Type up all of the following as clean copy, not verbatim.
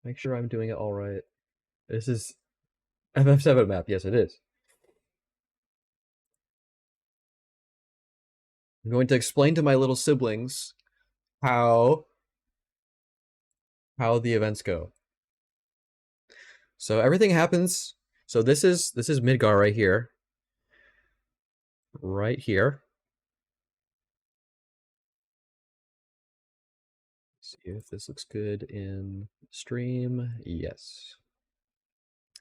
Make sure I'm doing it all right. This is FF7 map. Yes, it is. I'm going to explain to my little siblings how the events go. So everything happens. So this is Midgar right here. Right here. Let's see if this looks good in stream. Yes.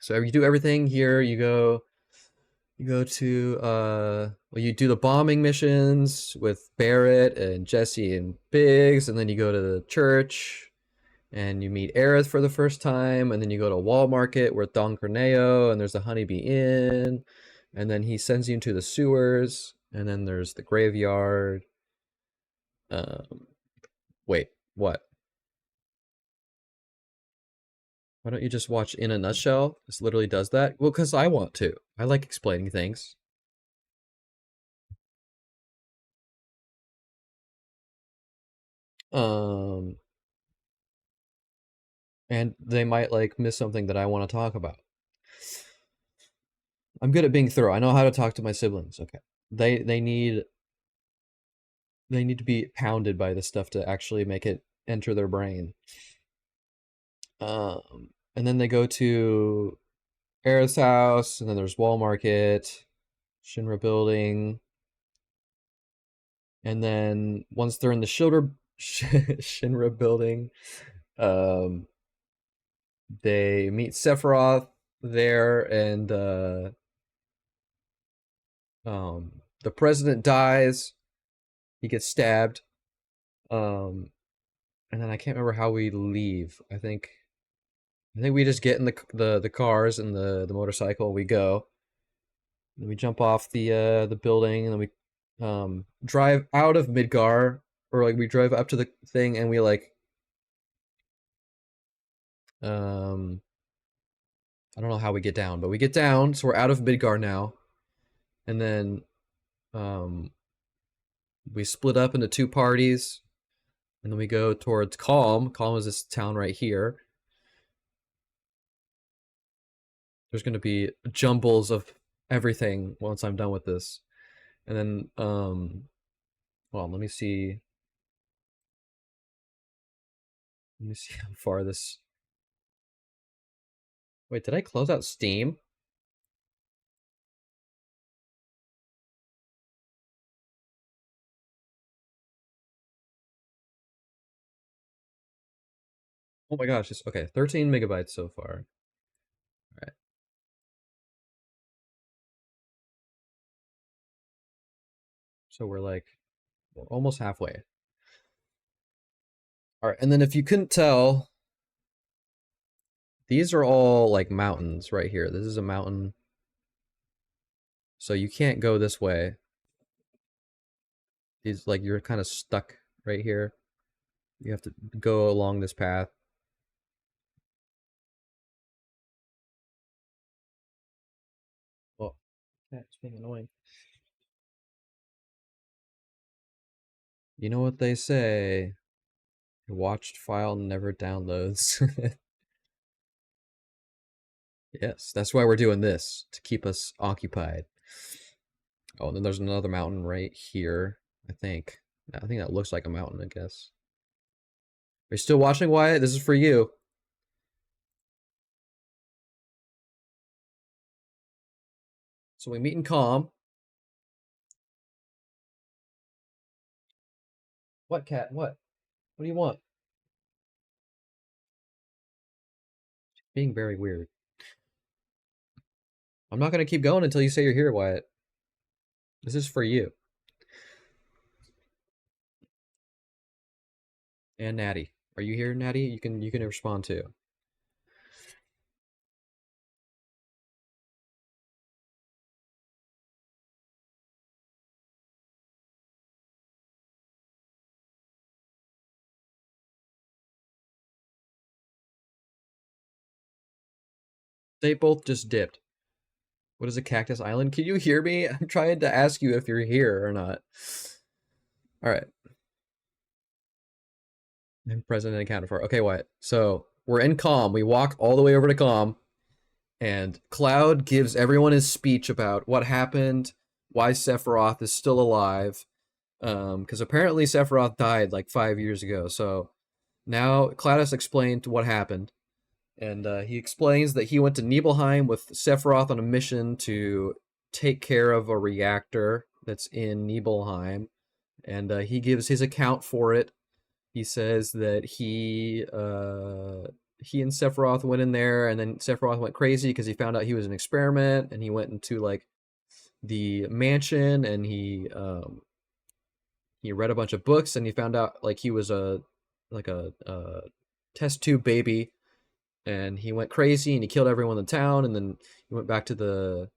So you do everything here. You go to well, you do the bombing missions with Barrett and Jesse and Biggs, and then you go to the church and you meet Aerith for the first time, and then you go to Wall Market with Don Corneo, and there's the Honeybee Inn, and then he sends you into the sewers, and then there's the graveyard. Wait, what? Why don't you just watch In a Nutshell? This literally does that. Well, because I want to. I like explaining things. And they might like miss something that I want to talk about. I'm good at being thorough. I know how to talk to my siblings. Okay. They need to be pounded by this stuff to actually make it enter their brain. And then they go to Aerith's house, and then there's Wall Market, Shinra building. And then once they're in the Shinra building, they meet Sephiroth there, and the president dies. He gets stabbed. And then I can't remember how we leave. I think we just get in the cars and the motorcycle. We go. Then we jump off the building, and then we drive out of Midgar, or like we drive up to the thing, and we like I don't know how we get down, but we get down, so we're out of Midgar now. And then we split up into two parties, and then we go towards Calm. Calm is this town right here. There's going to be jumbles of everything once I'm done with this. And then, well, let me see. Let me see how far this... Wait, did I close out Steam? Oh my gosh, it's okay. 13 megabytes so far. All right. So we're almost halfway. All right, and then if you couldn't tell, these are all like mountains right here. This is a mountain. So you can't go this way. These, like, you're kind of stuck right here. You have to go along this path. Oh, that's being annoying. You know what they say? Your watched file never downloads. Yes, that's why we're doing this, to keep us occupied. Oh, and then there's another mountain right here, I think. I think that looks like a mountain, I guess. Are you still watching, Wyatt? This is for you. So we meet in Calm. What, cat? What? What do you want? Being very weird. I'm not going to keep going until you say you're here, Wyatt. This is for you. And Natty. Are you here, Natty? You can respond too. They both just dipped. What is a cactus island? Can you hear me? I'm trying to ask you if you're here or not. All right. I'm present and accounted for. Okay, Wyatt. So we're in Calm. We walk all the way over to Calm, and Cloud gives everyone his speech about what happened, why Sephiroth is still alive, because apparently Sephiroth died like 5 years ago. So now Cloud has explained what happened, and he explains that he went to Nibelheim with Sephiroth on a mission to take care of a reactor that's in Nibelheim, and he gives his account for it. He says that he and Sephiroth went in there, and then Sephiroth went crazy because he found out he was an experiment, and he went into like the mansion, and he read a bunch of books, and he found out like he was a test tube baby, and he went crazy and he killed everyone in the town, and then he went back to the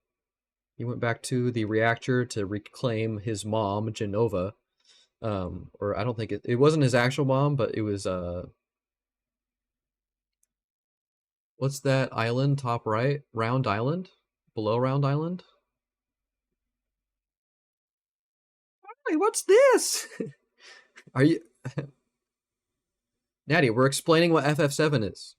reactor to reclaim his mom, Genova. Or I don't think it wasn't his actual mom, but it was what's that island top right? Round Island? Below Round Island? Hey, what's this? Are you Natty, we're explaining what FF7 is.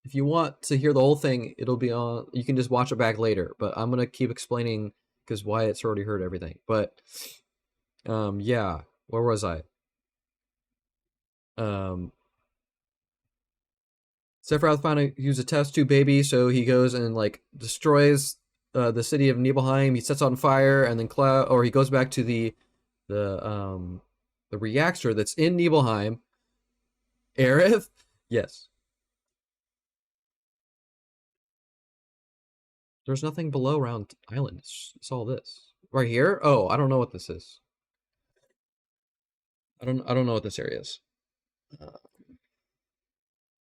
If you want to hear the whole thing, it'll be on. You can just watch it back later. But I'm gonna keep explaining because Wyatt's already heard everything. But yeah, where was I? Sephiroth found out he was a test tube baby, so he goes and like destroys the city of Nibelheim. He sets on fire, and then Cloud, or he goes back to the reactor that's in Nibelheim. Aerith, yes. There's nothing below Round Island. It's all this right here. Oh, I don't know what this is. I don't know what this area is.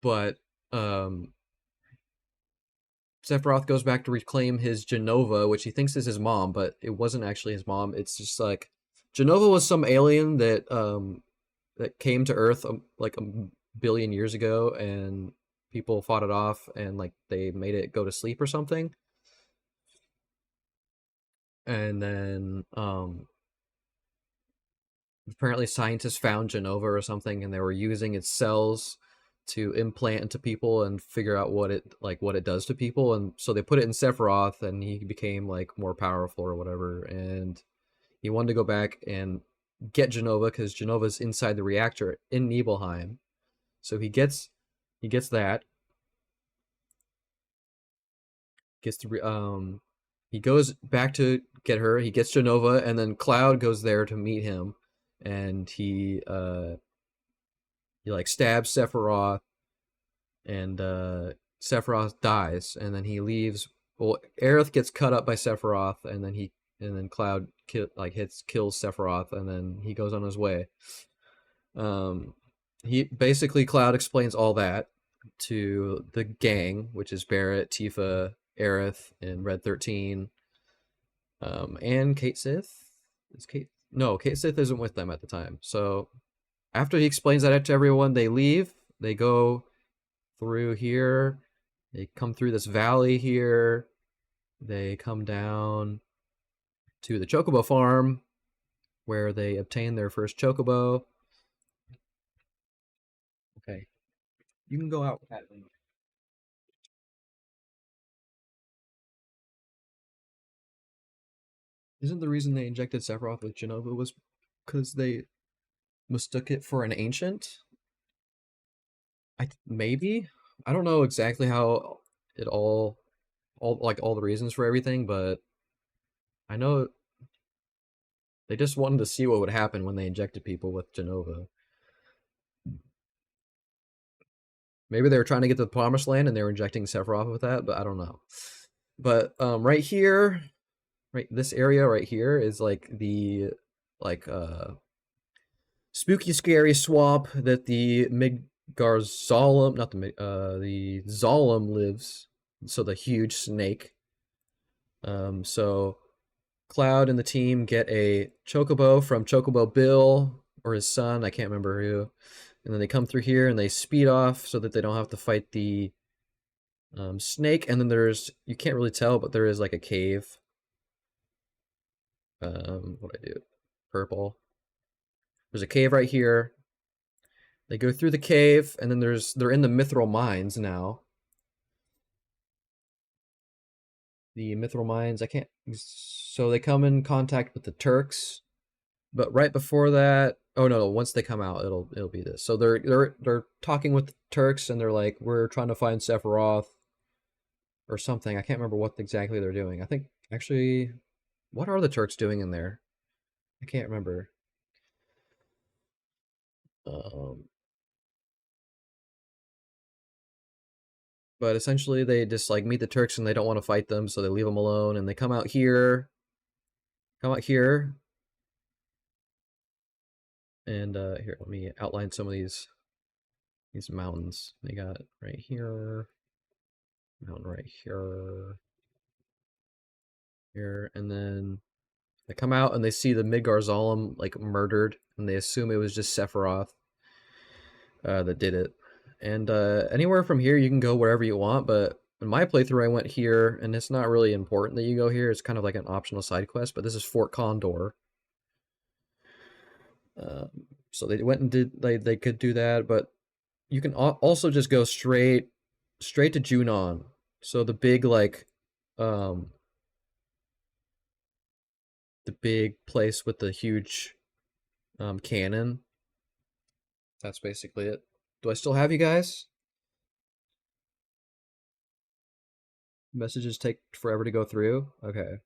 But Sephiroth goes back to reclaim his Genova, which he thinks is his mom, but it wasn't actually his mom. It's just like Genova was some alien that came to Earth like a billion years ago, and people fought it off, and like they made it go to sleep or something. And then apparently scientists found Genova or something, and they were using its cells to implant into people and figure out what it does to people, and so they put it in Sephiroth, and he became like more powerful or whatever, and he wanted to go back and get Genova because Genova's inside the reactor in Nibelheim. So he gets that, gets to he goes back to get her. He gets Genova, and then Cloud goes there to meet him, and he like stabs Sephiroth, and Sephiroth dies, and then he leaves. Well, Aerith gets cut up by Sephiroth, and then Cloud kills Sephiroth, and then he goes on his way. He basically Cloud explains all that to the gang, which is Barrett, Tifa, Aerith, and Red 13, and Kate Sith. Is Kate? No, Kate Sith isn't with them at the time. So after he explains that to everyone, they leave. They go through here. They come through this valley here. They come down to the Chocobo farm, where they obtain their first Chocobo. Okay, you can go out, Cat. Isn't the reason they injected Sephiroth with Genova was because they mistook it for an ancient? Maybe. I don't know exactly how it all the reasons for everything, but I know they just wanted to see what would happen when they injected people with Genova. Maybe they were trying to get to the promised land and they were injecting Sephiroth with that, but I don't know. But right here, right this area right here is like the spooky scary swamp that the Midgarzalem, not the Zalem lives. So the huge snake. So Cloud and the team get a Chocobo from Chocobo Bill or his son, I can't remember who. And then they come through here and they speed off so that they don't have to fight the snake. And then you can't really tell, but there is like a cave. What I do? Purple. There's a cave right here. They go through the cave, and then they're in the Mithril Mines now. The Mithril Mines, I can't. So they come in contact with the Turks, but right before that, oh no, once they come out, it'll be this. So they're talking with the Turks, and they're like, we're trying to find Sephiroth or something. I can't remember what exactly they're doing. I think actually, what are the Turks doing in there? I can't remember. But essentially, they just like meet the Turks and they don't want to fight them, so they leave them alone. And they come out here, and here, let me outline some of these mountains. They got right here, mountain right here, here, and then they come out and they see the Midgar Zolom like murdered, and they assume it was just Sephiroth that did it. And anywhere from here, you can go wherever you want, but in my playthrough, I went here, and it's not really important that you go here. It's kind of like an optional side quest, but this is Fort Condor. So they went and did, they could do that, but you can also just go straight to Junon. So the big, like, the big place with the huge cannon. That's basically it. Do I still have you guys? Messages take forever to go through? Okay.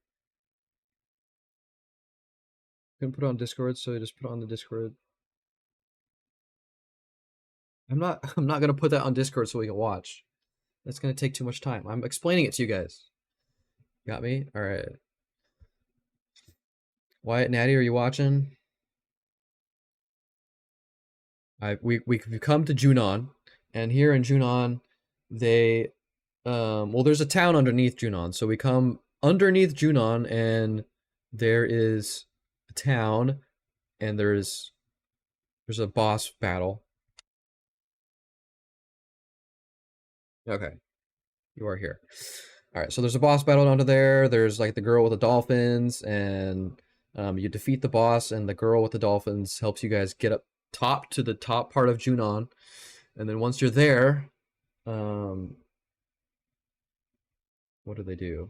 Couldn't put it on Discord, so I just put it on the Discord. I'm not gonna put that on Discord so we can watch. That's gonna take too much time. I'm explaining it to you guys. Got me? Alright. Wyatt Natty, are you watching? We've come to Junon, and here in Junon, they well, there's a town underneath Junon, so we come underneath Junon, and there is a town, and there's a boss battle. Okay, you are here. All right, so there's a boss battle under there. There's like the girl with the dolphins, and you defeat the boss, and the girl with the dolphins helps you guys get up top to the top part of Junon, and then once you're there, what do they do?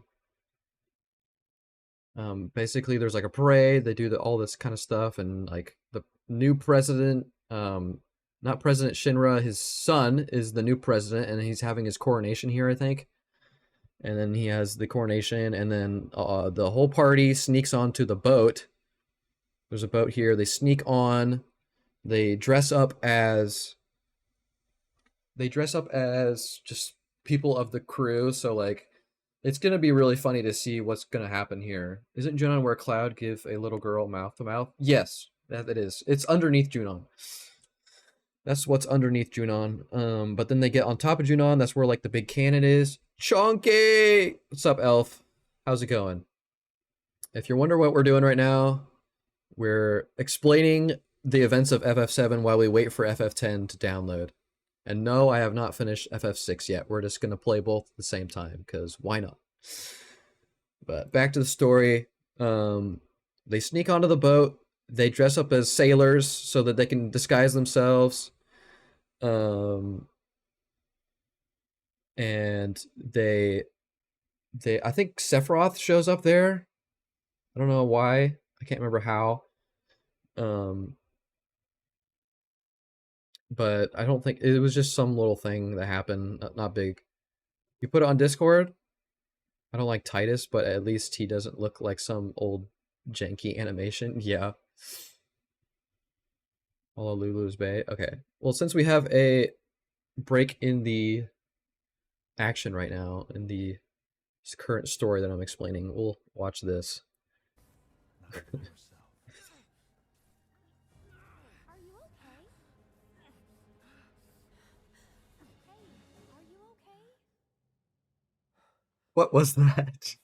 Basically, there's like a parade. They do all this kind of stuff, and like the new president, not President Shinra, his son is the new president, and he's having his coronation here, I think. And then he has the coronation, and then the whole party sneaks onto the boat. There's a boat here. They sneak on. They dress up as just people of the crew. So like, it's gonna be really funny to see what's gonna happen here. Isn't Junon where Cloud give a little girl mouth to mouth? Yes, that it is. It's underneath Junon. That's what's underneath Junon. But then they get on top of Junon. That's where like the big cannon is. Chonky! What's up, Elf? How's it going? If you're wondering what we're doing right now, we're explaining the events of FF7 while we wait for FF10 to download. And no, I have not finished FF6 yet. We're just going to play both at the same time, because why not? But back to the story. They sneak onto the boat. They dress up as sailors so that they can disguise themselves. And they I think Sephiroth shows up there. I don't know why. I can't remember how. But I don't think it was just some little thing that happened, not big. You put it on Discord. I don't like Titus, but at least he doesn't look like some old janky animation. Yeah. Honolulu's Bay. Okay. Well, since we have a break in the action right now, in the current story that I'm explaining, we'll watch this. What was that?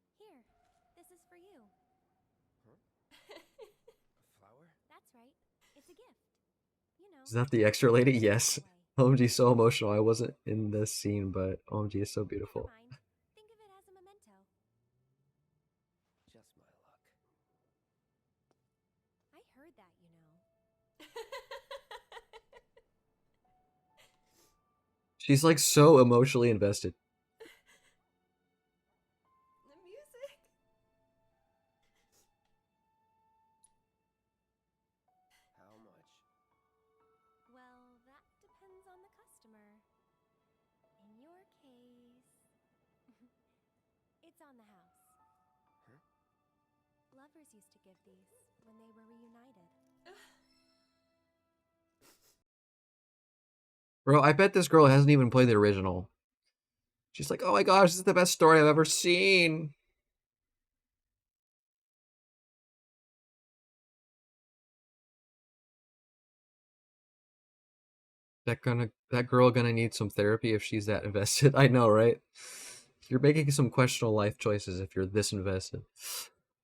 Here, this is for you. Huh? A flower? That's right. It's a gift. You know. Is that the extra lady? Yes. OMG is so emotional. I wasn't in this scene, but OMG is so beautiful. Never mind. Think of it as a memento. Just my luck. She's like so emotionally invested. The music. How much? Well, that depends on the customer. In your case, it's on the house. Huh? Lovers used to give these when they were reunited. Bro, I bet this girl hasn't even played the original. She's like, oh my gosh, this is the best story I've ever seen. That girl gonna need some therapy if she's that invested. I know, right? You're making some questionable life choices if you're this invested.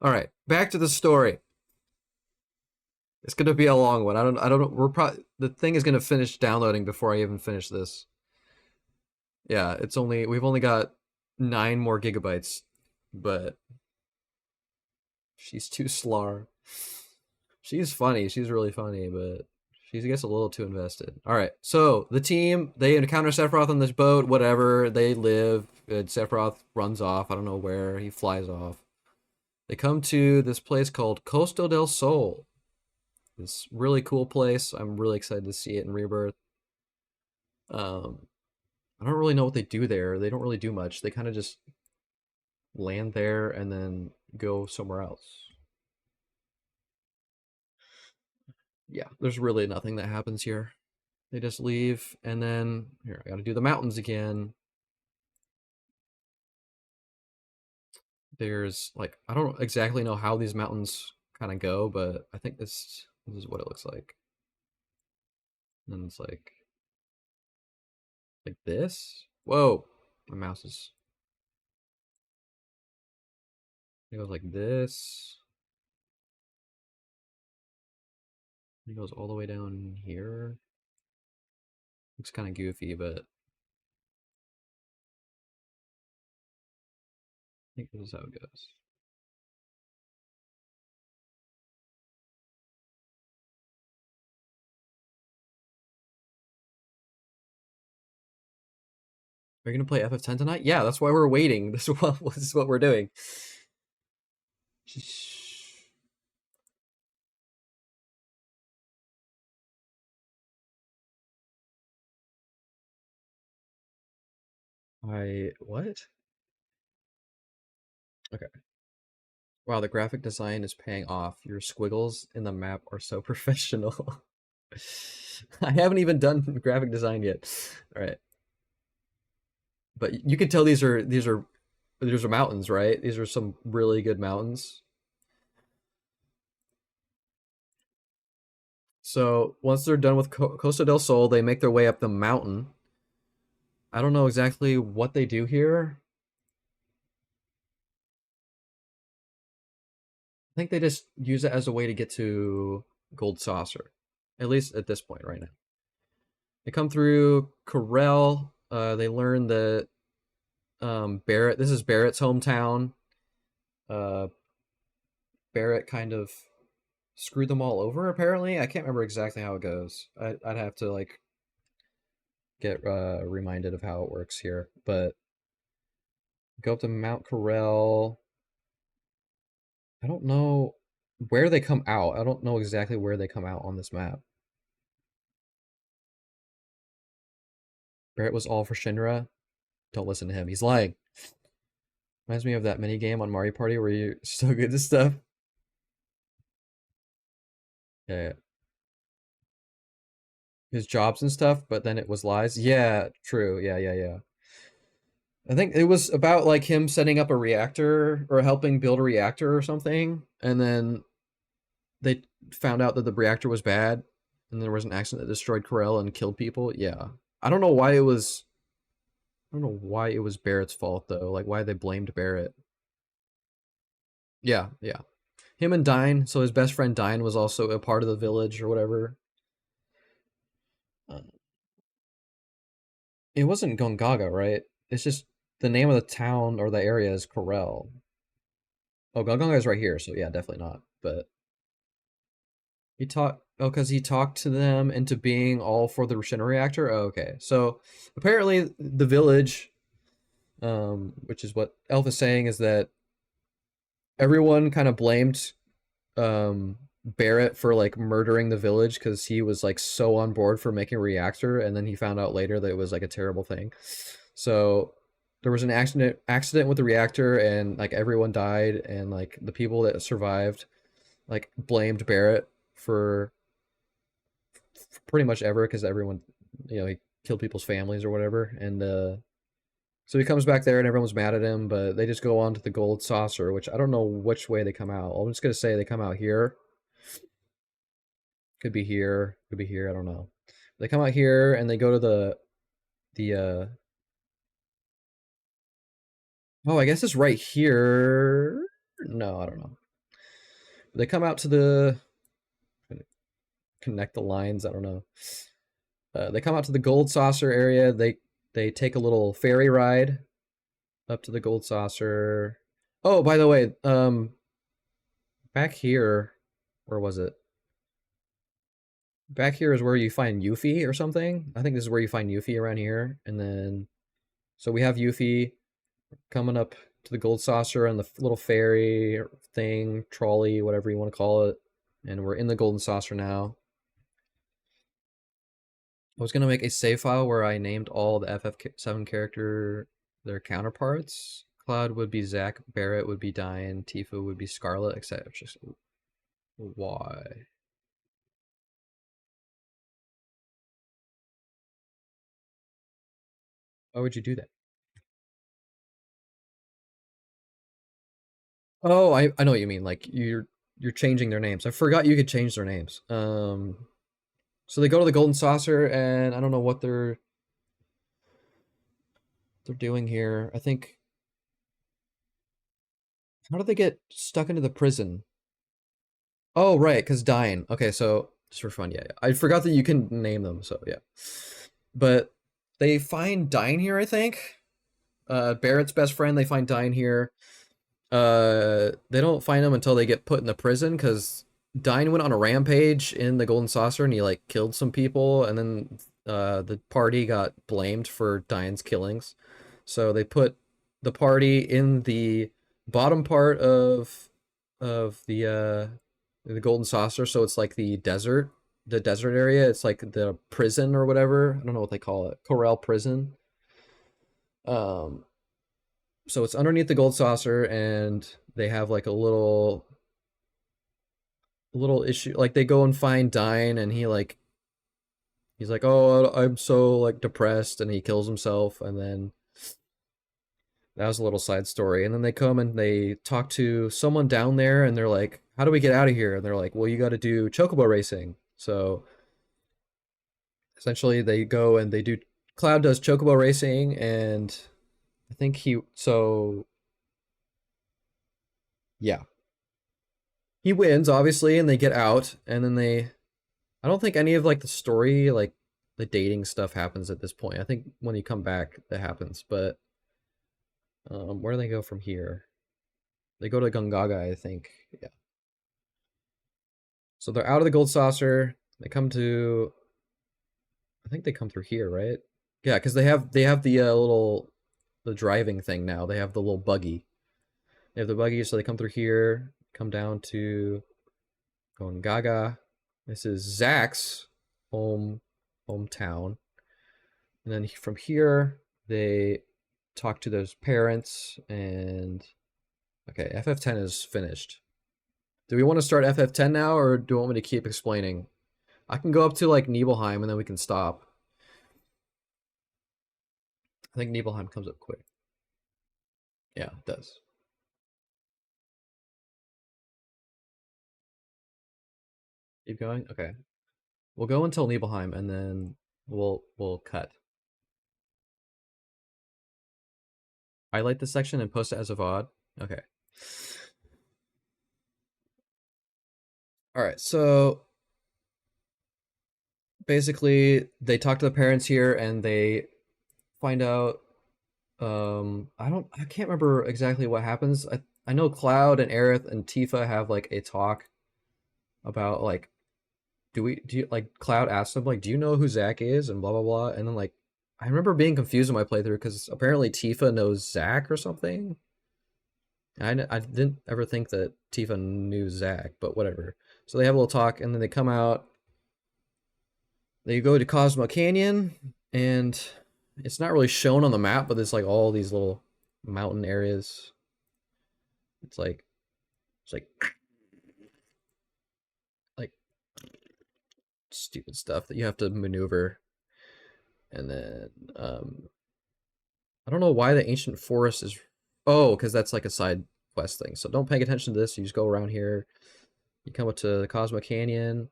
All right, back to the story. It's gonna be a long one. I don't know. We're probably the thing is gonna finish downloading before I even finish this. Yeah, we've only got 9 more gigabytes, but she's too slar. She's funny. She's really funny, but she gets a little too invested. All right, so the team they encounter Sephiroth on this boat. Whatever, they live. Sephiroth runs off. I don't know where. He flies off. They come to this place called Costa del Sol. This really cool place. I'm really excited to see it in Rebirth. I don't really know what they do there. They don't really do much. They kind of just land there and then go somewhere else. Yeah, there's really nothing that happens here. They just leave, and then here I got to do the mountains again. There's like I don't exactly know how these mountains kind of go, but I think this is what it looks like. And it's like this. Whoa, my mouse is. It goes like this. It goes all the way down here. Looks kind of goofy, but I think this is how it goes. Are you gonna play FF10 tonight? Yeah, that's why we're waiting. This is what we're doing. What? Okay. Wow, the graphic design is paying off. Your squiggles in the map are so professional. I haven't even done graphic design yet. All right. But you can tell these are mountains, right? These are some really good mountains. So once they're done with Costa del Sol, they make their way up the mountain. I don't know exactly what they do here. I think they just use it as a way to get to Gold Saucer, at least at this point right now. They come through Corel. They learn that Barrett. This is Barrett's hometown. Uh, Barrett kind of screwed them all over. Apparently, I can't remember exactly how it goes. I'd have to like get reminded of how it works here. But go up to Mount Corel. I don't know where they come out. I don't know exactly where they come out on this map. Barrett was all for Shinra. Don't listen to him. He's lying. Reminds me of that mini game on Mario Party where you're so good at stuff. Yeah, his jobs and stuff, but then it was lies. Yeah, true. Yeah. I think it was about like him setting up a reactor or helping build a reactor or something, and then they found out that the reactor was bad, and there was an accident that destroyed Corel and killed people. Yeah, I don't know why it was. I don't know why it was Barrett's fault though. Like why they blamed Barrett. Yeah. Him and Dine. So his best friend Dine was also a part of the village or whatever. Uh, it wasn't Gongaga, right? It's just the name of the town or the area is Corel. Oh, Gongaga is right here, so yeah, definitely not. But He talked. Oh, because he talked to them into being all for the Shinra reactor. Oh, okay, so apparently the village, which is what Elf is saying, is that everyone kind of blamed Barrett for like murdering the village because he was like so on board for making a reactor, and then he found out later that it was like a terrible thing. So there was an accident with the reactor, and like everyone died, and like the people that survived like blamed Barrett for pretty much ever because everyone, he killed people's families or whatever, and so he comes back there and everyone's mad at him, but they just go on to the gold saucer, which I don't know which way they come out. I'm just gonna say they come out here. Could be here, could be here, I don't know. They come out here and they go to the oh, I guess it's right here. No, I don't know. They come out to the connect the lines, I don't know. They come out to the gold saucer area. They take a little ferry ride up to the gold saucer. Oh, by the way, back here, where was it? Back here is where you find Yuffie or something. I think this is where you find Yuffie around here. And then, so we have Yuffie coming up to the gold saucer and the little ferry thing, trolley, whatever you want to call it. And we're in the golden saucer now. I was gonna make a save file where I named all the FF7 character their counterparts. Cloud would be Zach, Barrett would be Diane, Tifa would be Scarlet, etc. Just why? Why would you do that? Oh, I know what you mean. Like you're changing their names. I forgot you could change their names. So they go to the golden saucer, and I don't know what they're doing here. I think, how did they get stuck into the prison? Oh, right, because Dine. Okay, so just for fun, yeah. I forgot that you can name them, so yeah. But they find Dine here, I think. Barrett's best friend, they find Dine here. They don't find him until they get put in the prison, because Dine went on a rampage in the Golden Saucer, and he, like, killed some people, and then the party got blamed for Dine's killings. So they put the party in the bottom part of the Golden Saucer, so it's like the desert area. It's like the prison or whatever. I don't know what they call it. Corel prison. Um, so it's underneath the Gold Saucer, and they have like a little issue. Like they go and find Dine, and he's like, oh, I'm so like depressed, and he kills himself, and then that was a little side story. And then they come and they talk to someone down there, and they're like, how do we get out of here? And they're like, well, you got to do chocobo racing. So essentially they go and they do, Cloud does chocobo racing, and I think yeah. He wins, obviously, and they get out, and then I don't think any of like the story, like the dating stuff happens at this point. I think when you come back, that happens, but where do they go from here? They go to Gongaga, I think. Yeah. So they're out of the gold saucer. They come to, I think they come through here, right? Yeah, because they have the the driving thing now. They have the little buggy. They have the buggy, so they come through here, come down to Gongaga. This is Zach's hometown. And then from here, they talk to those parents, and okay, FF10 is finished. Do we want to start FF10 now, or do you want me to keep explaining? I can go up to like Nibelheim, and then we can stop. I think Nibelheim comes up quick. Yeah, it does. Keep going? Okay. We'll go until Nibelheim, and then we'll cut. Highlight this section and post it as a VOD. Okay. Alright, so basically they talk to the parents here, and they find out I can't remember exactly what happens. I know Cloud and Aerith and Tifa have like a talk about like do you like Cloud asked them like, do you know who Zach is and blah blah blah, and then like I remember being confused in my playthrough because apparently Tifa knows Zach or something. I didn't ever think that Tifa knew Zach, but whatever. So they have a little talk, and then they come out. They go to Cosmo Canyon, and it's not really shown on the map, but there's like all these little mountain areas. It's like like stupid stuff that you have to maneuver. And then I don't know why the ancient forest is. Oh, because that's like a side quest thing. So don't pay attention to this. You just go around here. You come up to the Cosmo Canyon.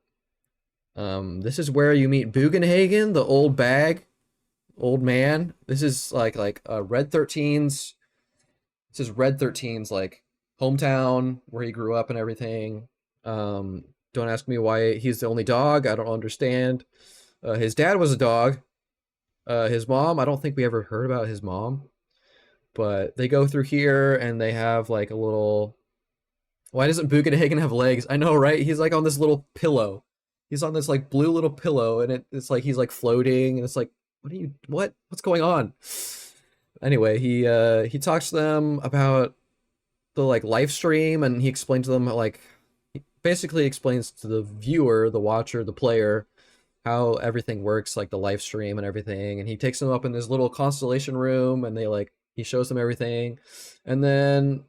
This is where you meet Bugenhagen, the old man. This is like Red 13's. This is Red 13's like hometown where he grew up and everything. Don't ask me why he's the only dog. I don't understand. His dad was a dog. His mom, I don't think we ever heard about his mom. But they go through here and they have like a little. Why doesn't Bugenhagen have legs? I know, right? He's like on this little pillow. He's on this like blue little pillow, and it's like he's like floating, and it's like, what's going on? Anyway, he talks to them about the like live stream, and he explains to them like he basically explains to the viewer, the watcher, the player how everything works, like the live stream and everything. And he takes them up in this little constellation room, and he shows them everything. And then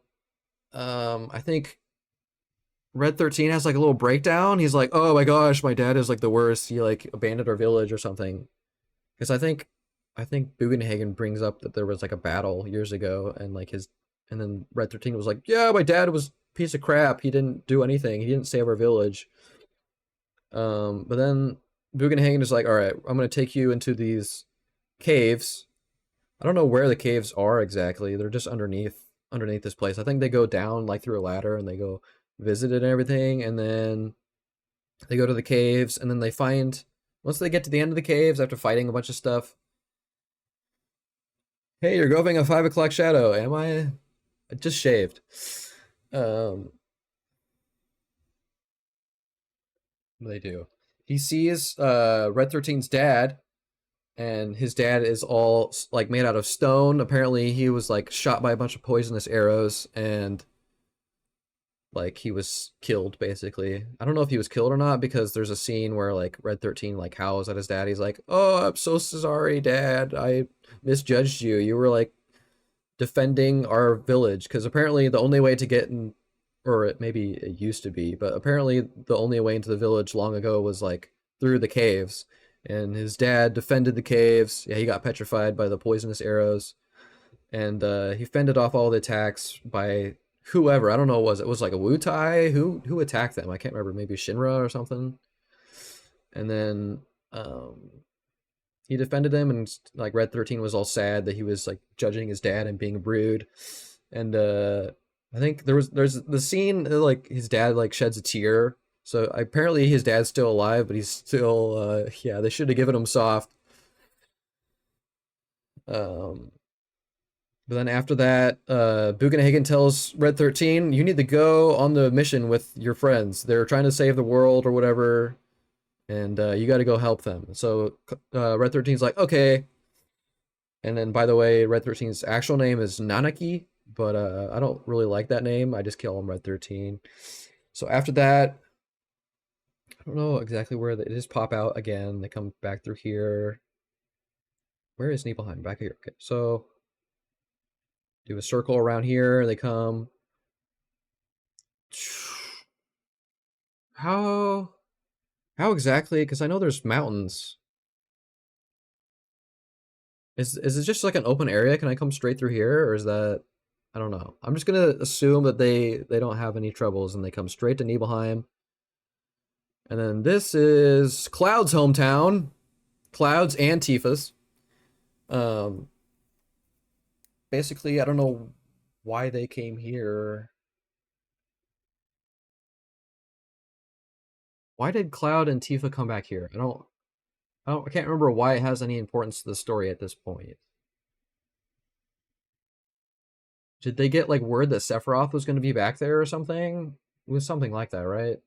I think Red 13 has like a little breakdown. He's like, oh my gosh, my dad is like the worst. He like abandoned our village or something. Because I think Bugenhagen brings up that there was like a battle years ago, and and then Red 13 was like, yeah, my dad was a piece of crap. He didn't do anything. He didn't save our village. But then Bugenhagen is like, all right, I'm gonna take you into these caves. I don't know where the caves are exactly. They're just underneath this place. I think they go down like through a ladder, and they go visit it and everything, and then they go to the caves, and then once they get to the end of the caves after fighting a bunch of stuff. Hey, you're going a 5 o'clock shadow. Am I? I just shaved. What do they do? He sees Red 13's dad, and his dad is all like made out of stone. Apparently he was like shot by a bunch of poisonous arrows, and like he was killed basically. I don't know if he was killed or not, because there's a scene where like Red 13 like howls at his dad. He's like, oh, I'm so sorry, Dad. I misjudged you. You were like defending our village, because apparently the only way to get in, or maybe it used to be, but apparently the only way into the village long ago was like through the caves. And his dad defended the caves. Yeah, he got petrified by the poisonous arrows, and he fended off all the attacks by whoever. I don't know. It was like a Wutai who attacked them? I can't remember. Maybe Shinra or something. And then he defended them, and like Red 13 was all sad that he was like judging his dad and being rude. And I think there's the scene like his dad like sheds a tear. So apparently his dad's still alive, but he's still yeah, they should have given him soft. But then after that, Bugenhagen tells Red 13, you need to go on the mission with your friends. They're trying to save the world or whatever, and you got to go help them. So Red 13's like, okay. And then, by the way, Red 13's actual name is Nanaki, but I don't really like that name. I just call him Red 13. So after that, I don't know exactly where they just pop out again. They come back through here. Where is Nibelheim? Back here. Okay, so do a circle around here. They come. How exactly? Because I know there's mountains. Is it just like an open area? Can I come straight through here, or is that? I don't know. I'm just gonna assume that they don't have any troubles and they come straight to Nibelheim. And then this is Cloud's hometown. Cloud's and Tifa's. Basically, I don't know why they came here. Why did Cloud and Tifa come back here? I can't remember why it has any importance to the story at this point. Did they get like word that Sephiroth was going to be back there or something? It was something like that, right?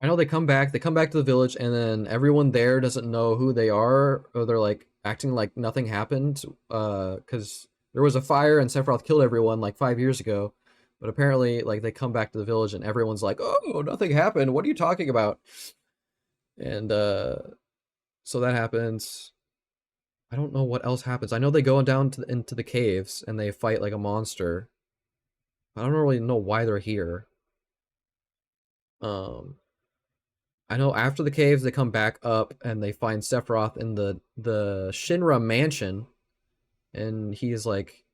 I know they come back to the village, and then everyone there doesn't know who they are, or they're like acting like nothing happened, because there was a fire and Sephiroth killed everyone like 5 years ago. But apparently, like, they come back to the village and everyone's like, "Oh, nothing happened. What are you talking about?" And so that happens. I don't know what else happens. I know they go down into the caves and they fight like a monster. I don't really know why they're here. Um, I know after the caves they come back up and they find Sephiroth in the Shinra mansion, and he's like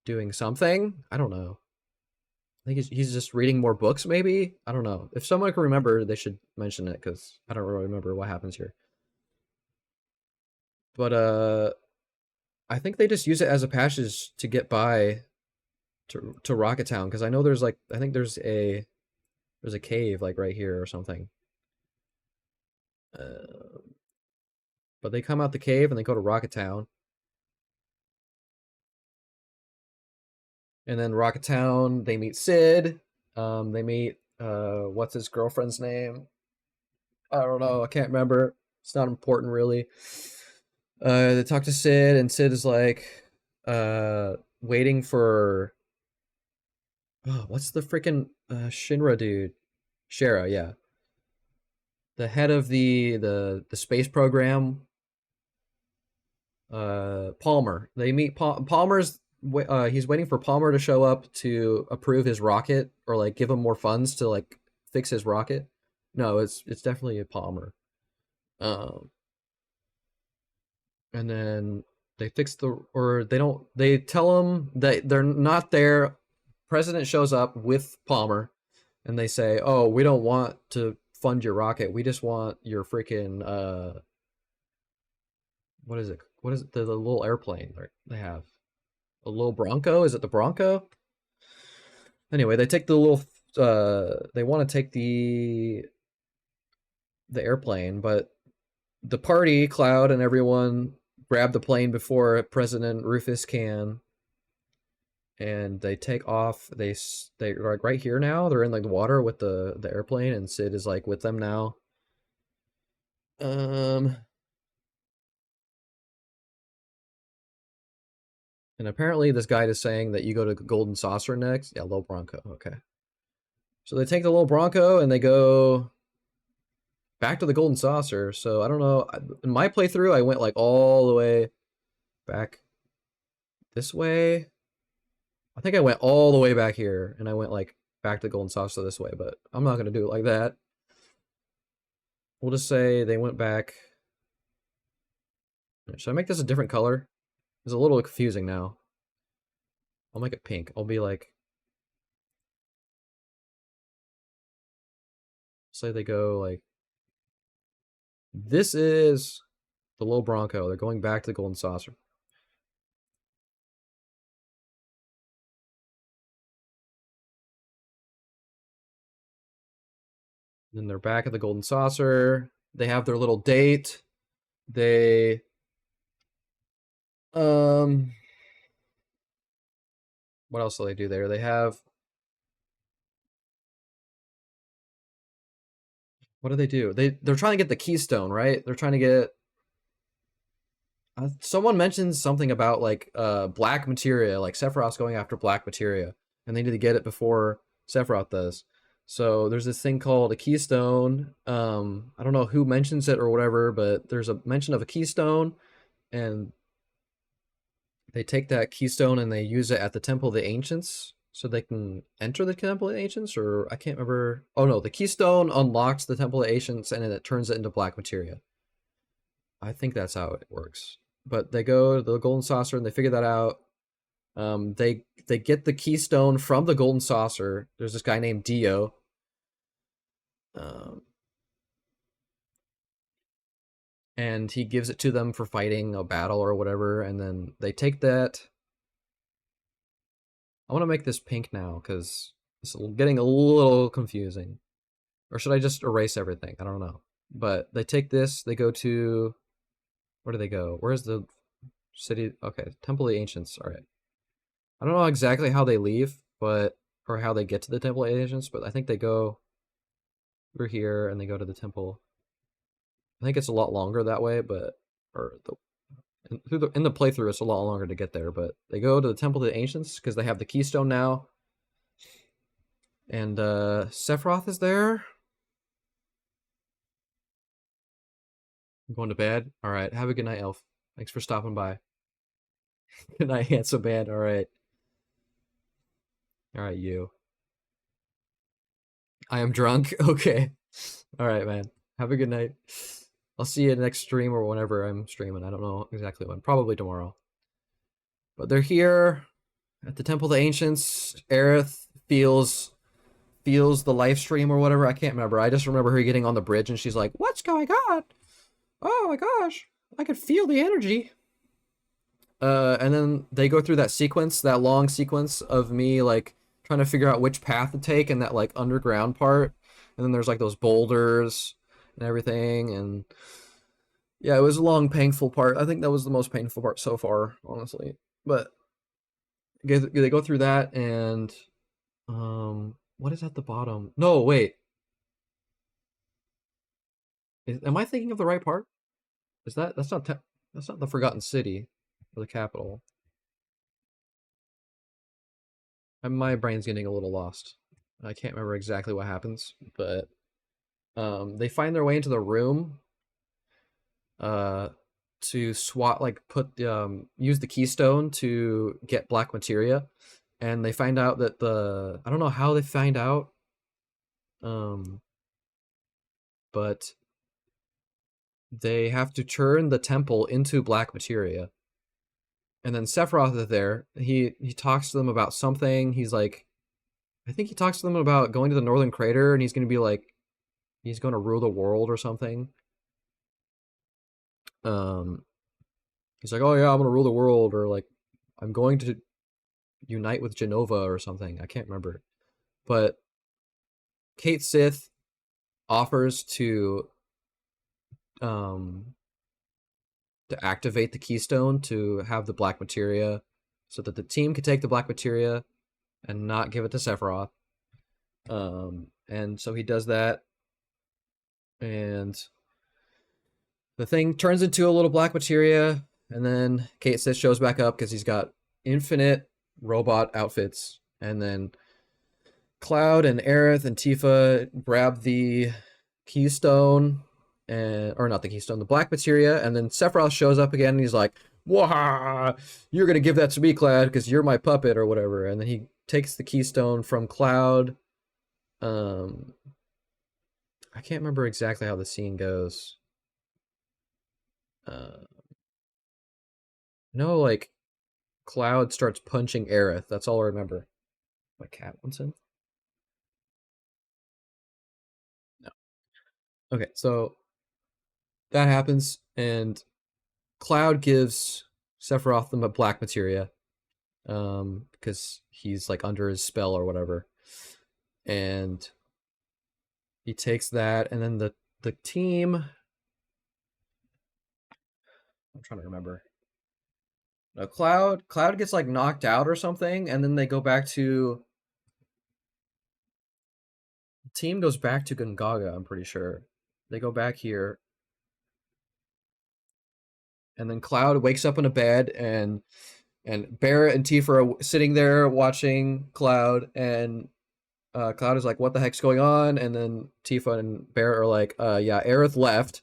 doing something. I don't know. I think he's just reading more books, maybe. I don't know. If someone can remember, they should mention it because I don't really remember what happens here. But I think they just use it as a passage to get by to Rocket Town, because I know there's like, I think there's a cave like right here or something. But they come out the cave and they go to Rocket Town. And then Rocket Town, they meet Sid. They meet what's his girlfriend's name? I don't know. I can't remember. It's not important really. They talk to Sid, and Sid is like waiting for what's the freaking Shinra dude? Shara, yeah. The head of the space program. Palmer. They meet Palmer's he's waiting for Palmer to show up to approve his rocket, or like give him more funds to like fix his rocket. No, it's definitely a Palmer. Um, and then they fix or they don't. They tell him that they're not there. President shows up with Palmer, and they say, "Oh, we don't want to fund your rocket. We just want your freaking what is it? What is it? The little airplane they have." A little Bronco? Is it the Bronco? Anyway, they take the little they want to take the airplane, but the party, Cloud and everyone grab the plane before President Rufus can, and they take off. They're like right here now. They're in like the water with the airplane, and Sid is like with them now. And apparently this guide is saying that you go to Golden Saucer next. Yeah, Little Bronco. Okay. So they take the Little Bronco and they go back to the Golden Saucer. So I don't know. In my playthrough, I went like all the way back this way. I think I went all the way back here, and I went like back to the Golden Saucer this way, but I'm not going to do it like that. We'll just say they went back. Should I make this a different color? It's a little confusing now. I'll make it pink. I'll be like, say they go like, this is the Little Bronco. They're going back to the Golden Saucer. Then they're back at the Golden Saucer. They have their little date. They what else do they do there? They have, what do they do? They're trying to get the keystone, right? They're trying to get someone mentions something about like black materia, like Sephiroth's going after black materia, and they need to get it before Sephiroth does. So there's this thing called a keystone. I don't know who mentions it or whatever, but there's a mention of a keystone, and they take that keystone and they use it at the Temple of the Ancients so they can enter the Temple of the Ancients, or I can't remember. Oh no, the keystone unlocks the Temple of the Ancients and then it turns it into black materia. I think that's how it works. But they go to the Golden Saucer and they figure that out. They get the keystone from the Golden Saucer. There's this guy named Dio. And he gives it to them for fighting a battle or whatever, and then they take that. I want to make this pink now because it's getting a little confusing. Or should I just erase everything? I don't know. But they take this, they go to, where do they go? Where's the city? Okay, Temple of the Ancients. All right. I don't know exactly how they leave, but, or how they get to the Temple of the Ancients, but I think they go We're here, and they go to the temple. I think it's a lot longer that way, but in the playthrough, it's a lot longer to get there. But they go to the Temple of the Ancients because they have the keystone now, and Sephiroth is there. I'm going to bed. All right, have a good night, Elf. Thanks for stopping by. Good night, handsome man. All right, you. I am drunk. Okay. All right, man. Have a good night. I'll see you next stream or whenever I'm streaming. I don't know exactly when. Probably tomorrow. But they're here at the Temple of the Ancients. Aerith feels the live stream or whatever. I can't remember. I just remember her getting on the bridge and she's like, "What's going on? Oh my gosh, I could feel the energy." And then they go through that sequence, that long sequence of me like trying to figure out which path to take in that like underground part. And then there's like those boulders and everything, and yeah, it was a long, painful part. I think that was the most painful part so far, honestly. But they go through that, and what is at the bottom? No, wait. Am I thinking of the right part? Is that's not the Forgotten City or the capital? My brain's getting a little lost. I can't remember exactly what happens, but they find their way into the room to swat like use the keystone to get black materia, and they find out that I don't know how they find out, but they have to turn the temple into black materia. And then Sephiroth is there. He talks to them about something. He's like, I think he talks to them about going to the Northern Crater, and he's going to be like, he's going to rule the world or something. He's like, "Oh yeah, I'm going to rule the world," or like, "I'm going to unite with Genova" or something. I can't remember. But Kate Sith offers to activate the keystone to have the black materia so that the team could take the black materia and not give it to Sephiroth. And so he does that, and the thing turns into a little black materia, and then Kate Sith shows back up because he's got infinite robot outfits, and then Cloud and Aerith and Tifa grab the keystone, or not the keystone, the black materia, and then Sephiroth shows up again, and he's like, "Wah! You're gonna give that to me, Cloud, because you're my puppet," or whatever. And then he takes the keystone from Cloud. I can't remember exactly how the scene goes. No, like Cloud starts punching Aerith. That's all I remember. My cat wants in. No. Okay, so that happens, and Cloud gives Sephiroth the black materia, because he's like under his spell or whatever, and he takes that, and then the team. I'm trying to remember. No, Cloud gets like knocked out or something, and then they go back to. The team goes back to Gungaga. I'm pretty sure they go back here. And then Cloud wakes up in a bed, and Barrett and Tifa are sitting there watching Cloud, and Cloud is like, "What the heck's going on?" And then Tifa and Barrett are like, "Yeah, Aerith left.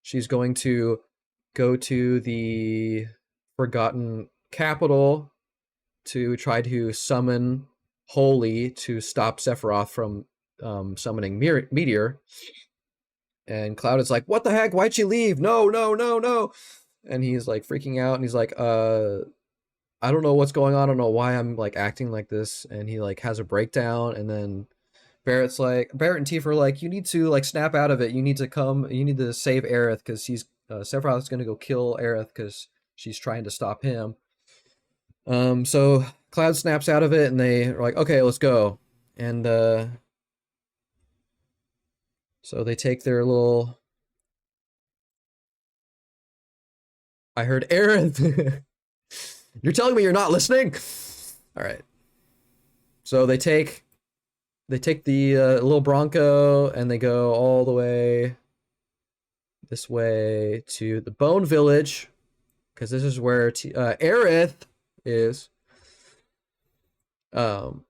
She's going to go to the Forgotten Capital to try to summon Holy to stop Sephiroth from summoning Meteor." And Cloud is like, "What the heck? Why'd she leave? No, no, no, no." And he's like freaking out, and he's like, "I don't know what's going on. I don't know why I'm like acting like this." And he like has a breakdown, and then Barrett and Tifa are like, "You need to like snap out of it. You need to save Aerith, because Sephiroth's gonna go kill Aerith because she's trying to stop him." So Cloud snaps out of it, and they are like, "Okay, let's go." And so they take their little. I heard Aerith. You're telling me you're not listening? All right. So they take they take the little Bronco and they go all the way this way to the Bone Village, because this is where Aerith is. And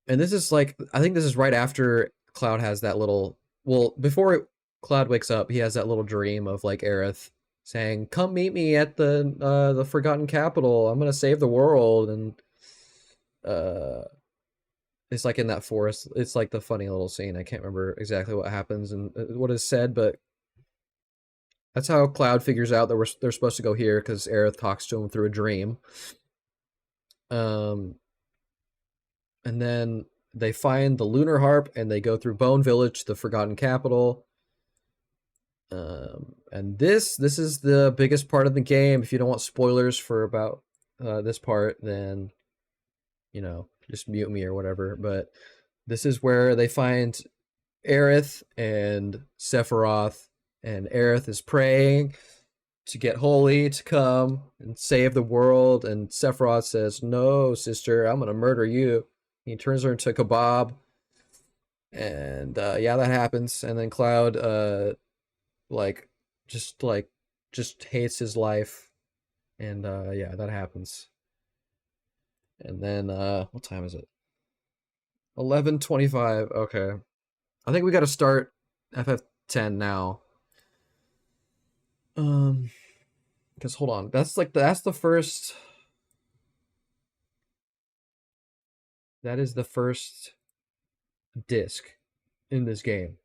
this is like, I think this is right after Cloud has that little, well, before Cloud wakes up, he has that little dream of like Aerith saying, "Come meet me at the Forgotten Capital. I'm gonna save the world." And uh, it's like in that forest. It's like the funny little scene. I can't remember exactly what happens and what is said, but that's how Cloud figures out that they're supposed to go here, because Aerith talks to him through a dream. And then they find the Lunar Harp and they go through Bone Village, the Forgotten Capital. And this is the biggest part of the game. If you don't want spoilers for about this part, then just mute me or whatever. But this is where they find Aerith and Sephiroth, and Aerith is praying to get holy to come and save the world, and Sephiroth says, "No, sister, I'm gonna murder you." He turns her into a kebab, and yeah, that happens. And then Cloud like just hates his life, and yeah, that happens. And then what time is it? 11:25. Okay, I think we got to start FF10 now. Because hold on, that's the first. That is the first disc in this game.